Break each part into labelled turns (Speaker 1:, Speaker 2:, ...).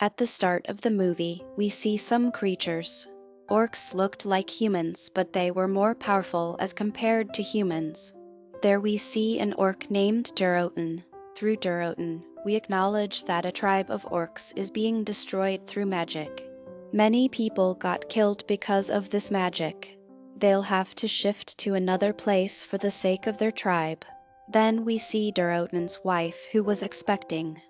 Speaker 1: At the start of the movie, we see some creatures. Orcs looked like humans, but they were more powerful as compared to humans. There we see an orc named Durotan. Through Durotan, we acknowledge that a tribe of orcs is being destroyed through magic. Many people got killed because of this magic. They'll have to shift to another place for the sake of their tribe. Then we see Durotan's wife, who was expecting.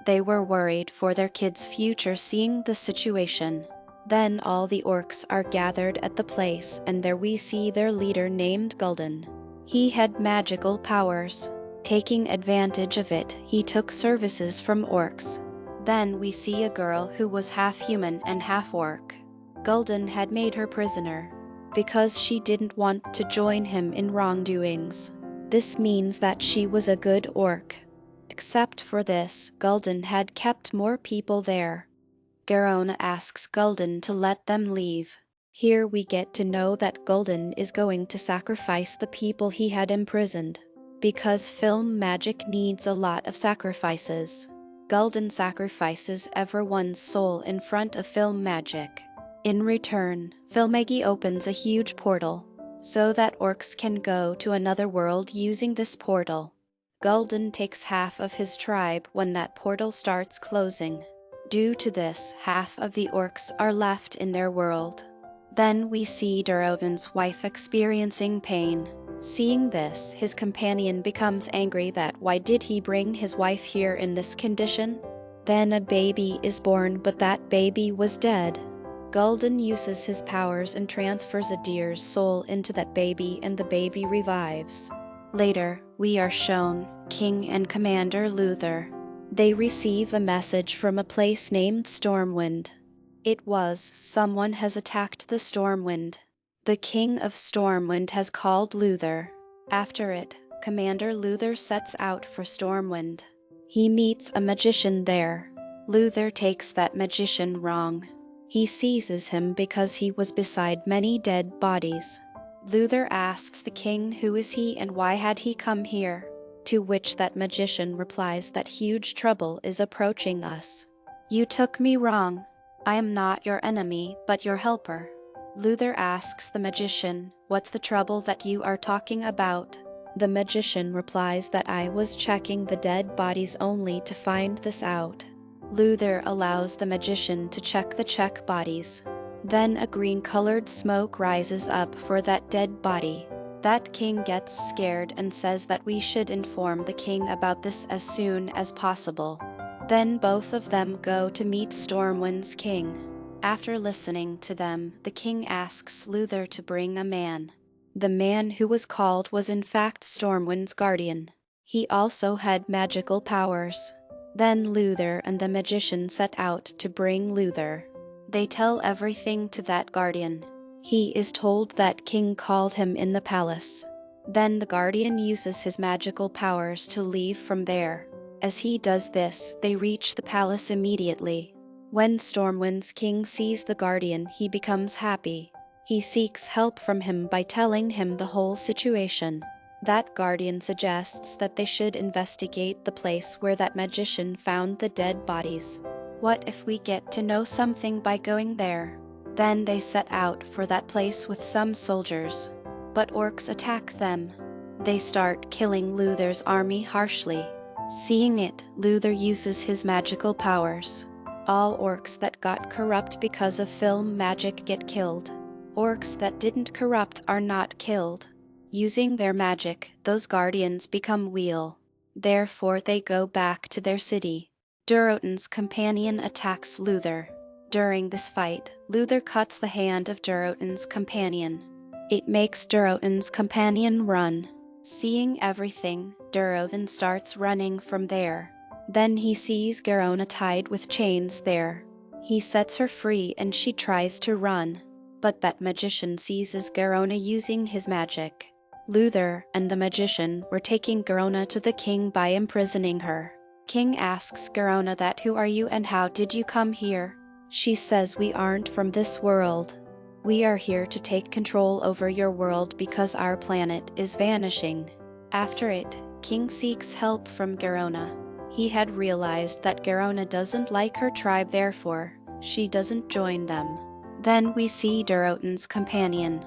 Speaker 1: They were worried for their kid's future seeing the situation. Then all the orcs are gathered at the place, and there we see their leader named Gul'dan. He had magical powers. Taking advantage of it, he took services from orcs. Then we see a girl who was half human and half orc. Gul'dan had made her prisoner because she didn't want to join him in wrongdoings. This means that she was a good orc. Except for this, Gul'dan had kept more people there. Garona asks Gul'dan to let them leave. Here we get to know that Gul'dan is going to sacrifice the people he had imprisoned. Because film magic needs a lot of sacrifices. Gul'dan sacrifices everyone's soul in front of film magic. In return, Filmegi opens a huge portal, so that orcs can go to another world using this portal. Gul'dan takes half of his tribe when that portal starts closing. Due to this, half of the orcs are left in their world. Then we see Durotan's wife experiencing pain. Seeing this, his companion becomes angry that why did he bring his wife here in this condition? Then a baby is born, but that baby was dead. Gul'dan uses his powers and transfers a deer's soul into that baby, and the baby revives. Later, we are shown King and Commander Luther. They receive a message from a place named Stormwind. It was, someone has attacked the Stormwind. The King of Stormwind has called Luther. After it, Commander Luther sets out for Stormwind. He meets a magician there. Luther takes that magician wrong. He seizes him because he was beside many dead bodies. Luther asks the king who is he and why had he come here, to which that magician replies that huge trouble is approaching us. You took me wrong. I am not your enemy, but your helper. Luther asks the magician, what's the trouble that you are talking about? The magician replies that I was checking the dead bodies only to find this out. Luther allows the magician to check the bodies. Then a green-colored smoke rises up for that dead body. That king gets scared and says that we should inform the king about this as soon as possible. Then both of them go to meet Stormwind's king. After listening to them, the king asks Luther to bring a man. The man who was called was in fact Stormwind's guardian. He also had magical powers. Then Luther and the magician set out to bring Luther. They tell everything to that guardian. He is told that king called him in the palace. Then the guardian uses his magical powers to leave from there. As he does this, they reach the palace immediately. When Stormwind's king sees the guardian, he becomes happy. He seeks help from him by telling him the whole situation. That guardian suggests that they should investigate the place where that magician found the dead bodies. What if we get to know something by going there? Then they set out for that place with some soldiers. But orcs attack them. They start killing Luther's army harshly. Seeing it, Luther uses his magical powers. All orcs that got corrupt because of film magic get killed. Orcs that didn't corrupt are not killed. Using their magic, those guardians become weal. Therefore they go back to their city. Durotan's companion attacks Luther. During this fight, Luther cuts the hand of Durotan's companion. It makes Durotan's companion run. Seeing everything, Durotan starts running from there. Then he sees Garona tied with chains there. He sets her free and she tries to run. But that magician seizes Garona using his magic. Luther and the magician were taking Garona to the king by imprisoning her. King asks Garona that who are you and how did you come here? She says we aren't from this world. We are here to take control over your world because our planet is vanishing. After it, King seeks help from Garona. He had realized that Garona doesn't like her tribe, therefore, she doesn't join them. Then we see Durotan's companion.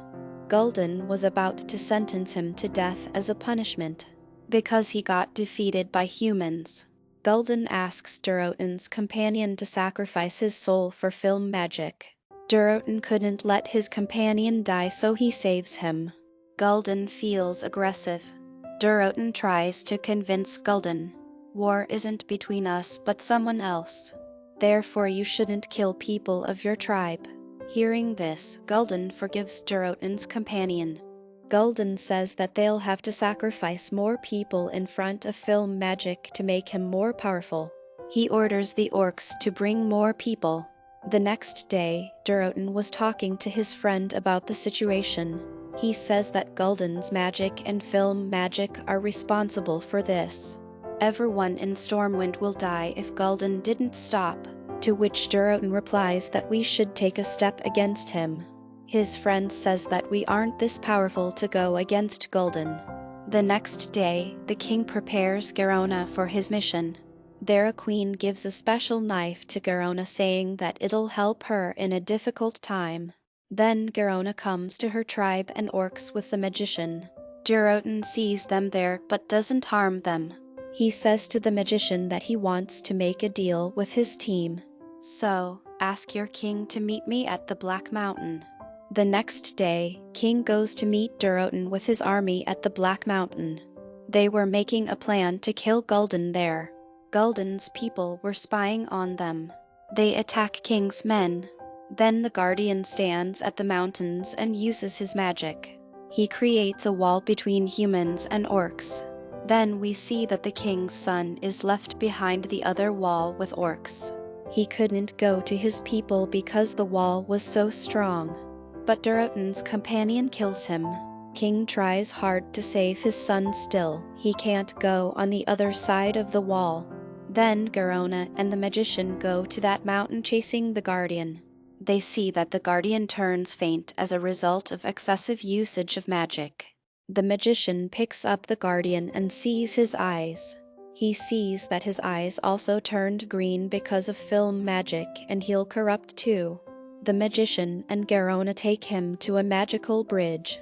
Speaker 1: Gul'dan was about to sentence him to death as a punishment, because he got defeated by humans. Gul'dan asks Durotan's companion to sacrifice his soul for film magic. Durotan couldn't let his companion die, so he saves him. Gul'dan feels aggressive. Durotan tries to convince Gul'dan, "War isn't between us but someone else. Therefore you shouldn't kill people of your tribe." Hearing this, Gul'dan forgives Durotan's companion. Gul'dan says that they'll have to sacrifice more people in front of film magic to make him more powerful. He orders the orcs to bring more people. The next day, Durotan was talking to his friend about the situation. He says that Gul'dan's magic and film magic are responsible for this. Everyone in Stormwind will die if Gul'dan didn't stop, to which Durotan replies that we should take a step against him. His friend says that we aren't this powerful to go against Gul'dan. The next day, the king prepares Garona for his mission. Their queen gives a special knife to Garona, saying that it'll help her in a difficult time. Then Garona comes to her tribe and orcs with the magician. Durotan sees them there but doesn't harm them. He says to the magician that he wants to make a deal with his team. "So, ask your king to meet me at the Black Mountain." The next day, King goes to meet Durotan with his army at the Black Mountain. They were making a plan to kill Gul'dan there. Gul'dan's people were spying on them. They attack King's men. Then the Guardian stands at the mountains and uses his magic. He creates a wall between humans and orcs. Then we see that the king's son is left behind the other wall with orcs. He couldn't go to his people because the wall was so strong. But Durotan's companion kills him. King tries hard to save his son, still he can't go on the other side of the wall. Then Garona and the magician go to that mountain chasing the Guardian. They see that the Guardian turns faint as a result of excessive usage of magic. The magician picks up the Guardian and sees his eyes. He sees that his eyes also turned green because of film magic, and he'll corrupt too. The magician and Garona take him to a magical bridge.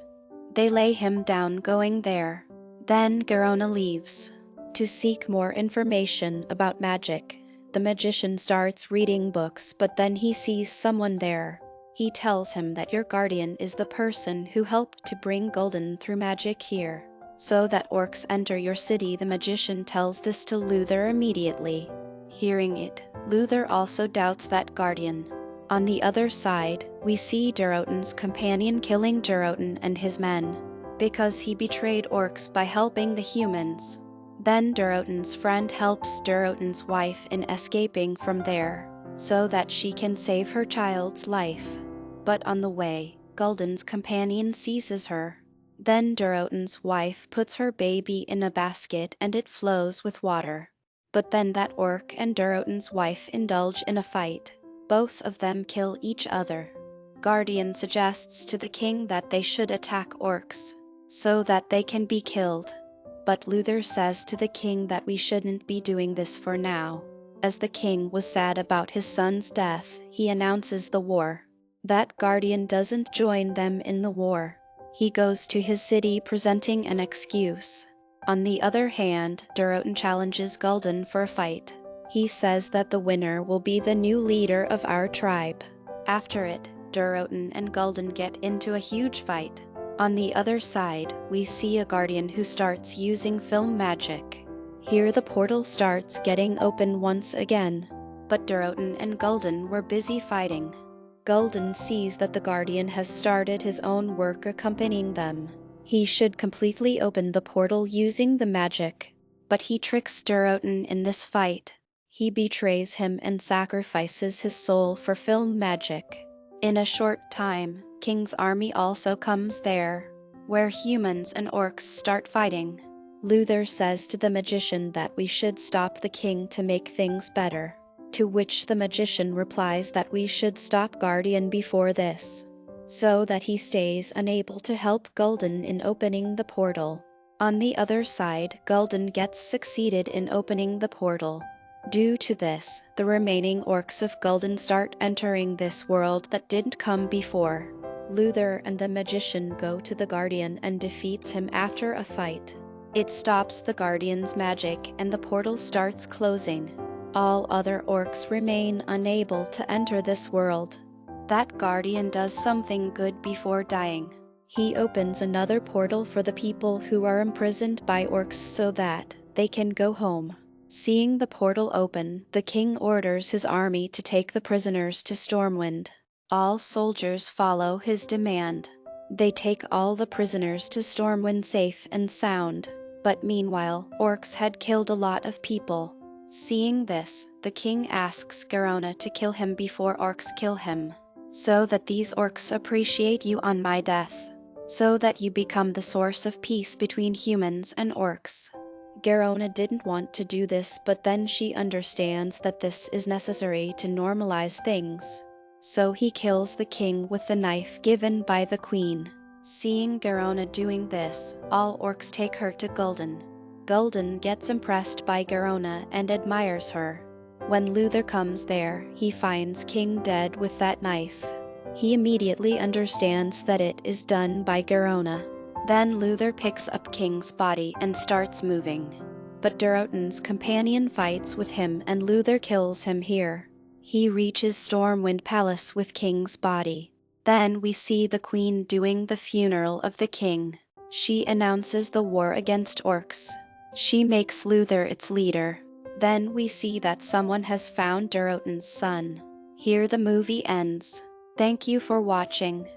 Speaker 1: They lay him down going there. Then Garona leaves. To seek more information about magic, the magician starts reading books, but then he sees someone there. He tells him that your guardian is the person who helped to bring Gul'dan through magic here, so that orcs enter your city. The magician tells this to Luther immediately. Hearing it, Luther also doubts that guardian. On the other side, we see Durotan's companion killing Durotan and his men, because he betrayed orcs by helping the humans. Then Durotan's friend helps Durotan's wife in escaping from there, so that she can save her child's life. But on the way, Gul'dan's companion seizes her. Then Durotan's wife puts her baby in a basket and it flows with water. But then that orc and Durotan's wife indulge in a fight. Both of them kill each other. Guardian suggests to the king that they should attack orcs, so that they can be killed. But Luther says to the king that we shouldn't be doing this for now. As the king was sad about his son's death, he announces the war. That Guardian doesn't join them in the war. He goes to his city presenting an excuse. On the other hand, Durotan challenges Gul'dan for a fight. He says that the winner will be the new leader of our tribe. After it, Durotan and Gul'dan get into a huge fight. On the other side, we see a guardian who starts using film magic. Here the portal starts getting open once again. But Durotan and Gul'dan were busy fighting. Gul'dan sees that the guardian has started his own work accompanying them. He should completely open the portal using the magic. But he tricks Durotan in this fight. He betrays him and sacrifices his soul for film magic. In a short time, King's army also comes there, where humans and orcs start fighting. Luther says to the magician that we should stop the king to make things better, to which the magician replies that we should stop Guardian before this, so that he stays unable to help Gul'dan in opening the portal. On the other side, Gul'dan gets succeeded in opening the portal. Due to this, the remaining orcs of Gul'dan start entering this world that didn't come before. Luther and the magician go to the Guardian and defeats him after a fight. It stops the Guardian's magic and the portal starts closing. All other orcs remain unable to enter this world. That Guardian does something good before dying. He opens another portal for the people who are imprisoned by orcs so that they can go home. Seeing the portal open, the king orders his army to take the prisoners to Stormwind. All soldiers follow his demand. They take all the prisoners to Stormwind safe and sound. But meanwhile, orcs had killed a lot of people. Seeing this, the king asks Garona to kill him before orcs kill him, so that these orcs appreciate you on my death, so that you become the source of peace between humans and orcs. Garona didn't want to do this, but then she understands that this is necessary to normalize things. So he kills the king with the knife given by the queen. Seeing Garona doing this, all orcs take her to Gul'dan. Gul'dan gets impressed by Garona and admires her. When Luther comes there, he finds King dead with that knife. He immediately understands that it is done by Garona. Then Luther picks up King's body and starts moving. But Durotan's companion fights with him and Luther kills him here. He reaches Stormwind Palace with King's body. Then we see the queen doing the funeral of the king. She announces the war against orcs. She makes Luther its leader. Then we see that someone has found Durotan's son. Here the movie ends. Thank you for watching.